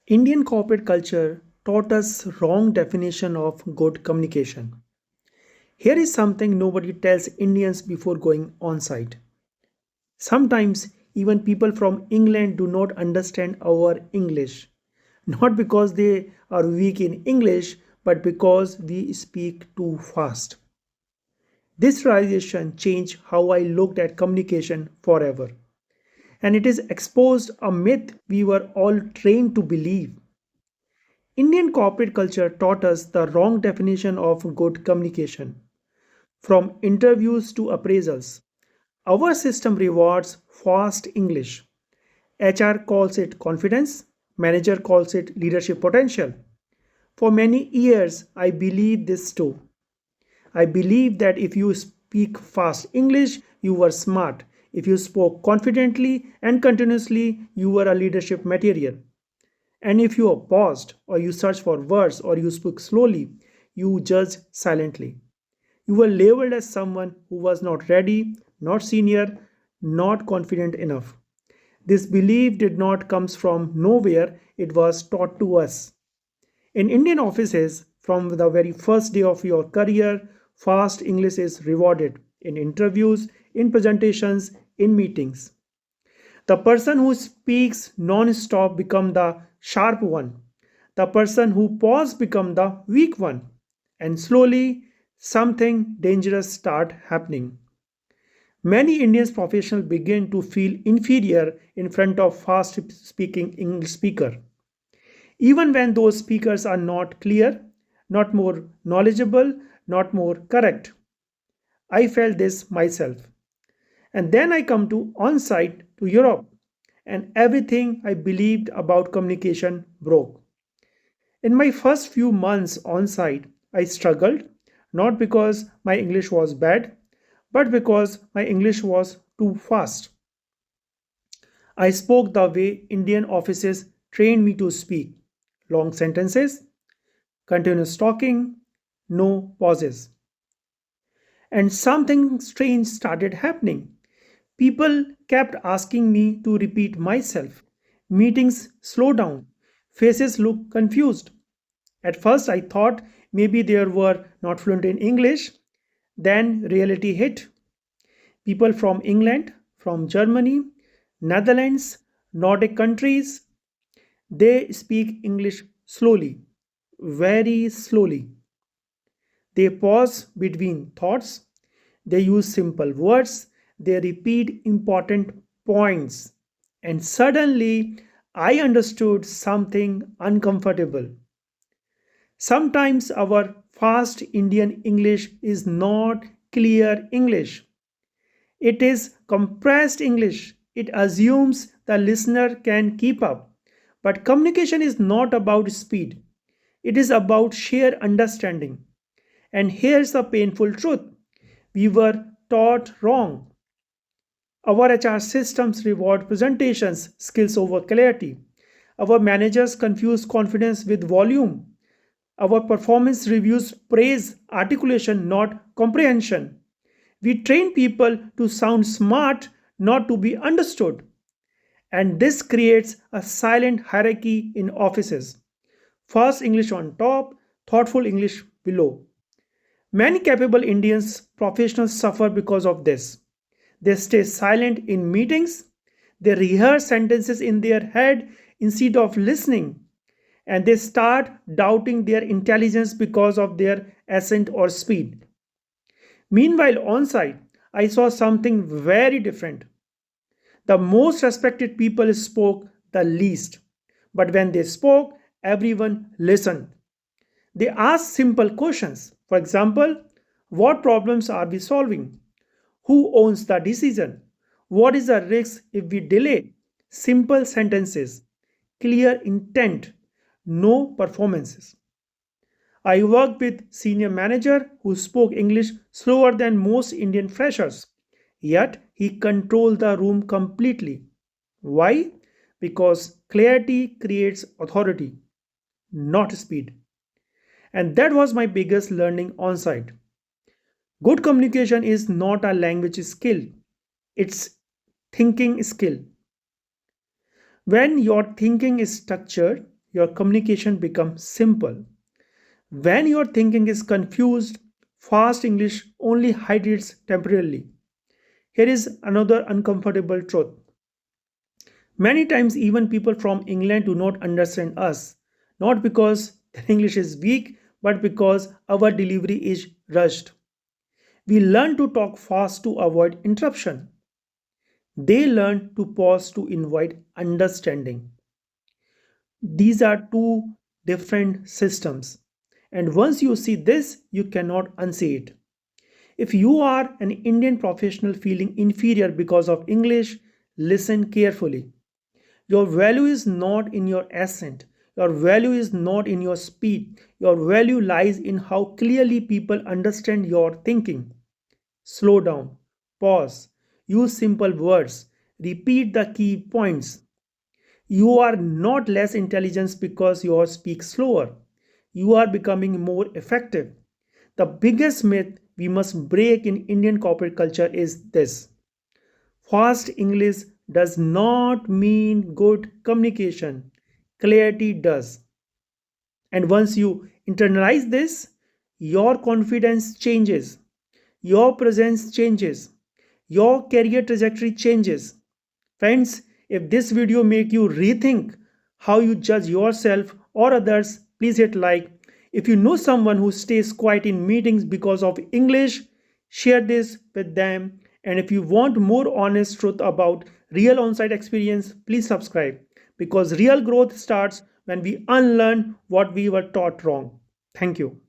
Indian corporate culture taught us wrong definition of good communication. Here is something nobody tells Indians before going on site. Sometimes even people from England do not understand our English, not because they are weak in English, but because we speak too fast. This realization changed how I looked at communication forever. And it is exposed a myth we were all trained to believe. Indian corporate culture taught us the wrong definition of good communication. From interviews to appraisals, our system rewards fast English. HR calls it confidence, manager calls it leadership potential. For many years, I believed this too. I believed that if you speak fast English, you were smart. If you spoke confidently and continuously, you were a leadership material. And if you paused, or you searched for words, or you spoke slowly, you judged silently. You were labeled as someone who was not ready, not senior, not confident enough. This belief did not come from nowhere, it was taught to us. In Indian offices, from the very first day of your career, fast English is rewarded in interviews, in presentations, in meetings. The person who speaks non-stop become the sharp one. The person who pauses become the weak one. And slowly something dangerous start happening. Many Indian professionals begin to feel inferior in front of fast speaking English speaker. Even when those speakers are not clear, not more knowledgeable, not more correct. I felt this myself. And then I come to on-site to Europe and everything I believed about communication broke. In my first few months on site, I struggled not because my English was bad, but because my English was too fast. I spoke the way Indian offices trained me to speak long sentences, continuous talking, no pauses. And something strange started happening. People kept asking me to repeat myself. Meetings slow down. Faces look confused. At first, I thought maybe they were not fluent in English. Then reality hit. People from England, from Germany, Netherlands, Nordic countries, they speak English slowly, very slowly. They pause between thoughts, they use simple words, they repeat important points. And suddenly, I understood something uncomfortable. Sometimes our fast Indian English is not clear English. It is compressed English. It assumes the listener can keep up. But communication is not about speed, it is about shared understanding. And here's the painful truth, we were taught wrong. Our HR systems reward presentations, skills over clarity. Our managers confuse confidence with volume. Our performance reviews praise articulation, not comprehension. We train people to sound smart, not to be understood. And this creates a silent hierarchy in offices. Fast English on top, thoughtful English below. Many capable Indians professionals suffer because of this. They stay silent in meetings, they rehearse sentences in their head instead of listening, and they start doubting their intelligence because of their accent or speed. Meanwhile, on site, I saw something very different. The most respected people spoke the least, but when they spoke, everyone listened. They asked simple questions. For example, what problems are we solving? Who owns the decision? What is the risk if we delay? Simple sentences, clear intent, no performances. I worked with senior manager who spoke English slower than most Indian freshers. Yet he controlled the room completely. Why? Because clarity creates authority, not speed. And that was my biggest learning on site. Good communication is not a language skill, it's thinking skill. When your thinking is structured, your communication becomes simple. When your thinking is confused, fast English only hides it temporarily. Here is another uncomfortable truth. Many times, even people from England do not understand us, not because their English is weak, but because our delivery is rushed. We learn to talk fast to avoid interruption. They learn to pause to invite understanding. These are two different systems. And once you see this, you cannot unsee it. If you are an Indian professional feeling inferior because of English, listen carefully. Your value is not in your accent. Your value is not in your speed. Your value lies in how clearly people understand your thinking. Slow down, pause, use simple words, repeat the key points. You are not less intelligent because you speak slower. You are becoming more effective. The biggest myth we must break in Indian corporate culture is this: fast English does not mean good communication. Clarity does. And once you internalize this, your confidence changes, your presence changes, your career trajectory changes. Friends, if this video make you rethink how you judge yourself or others, please hit like. If you know someone who stays quiet in meetings because of English, share this with them. And if you want more honest truth about real on-site experience, please subscribe, because real growth starts when we unlearn what we were taught wrong. Thank you.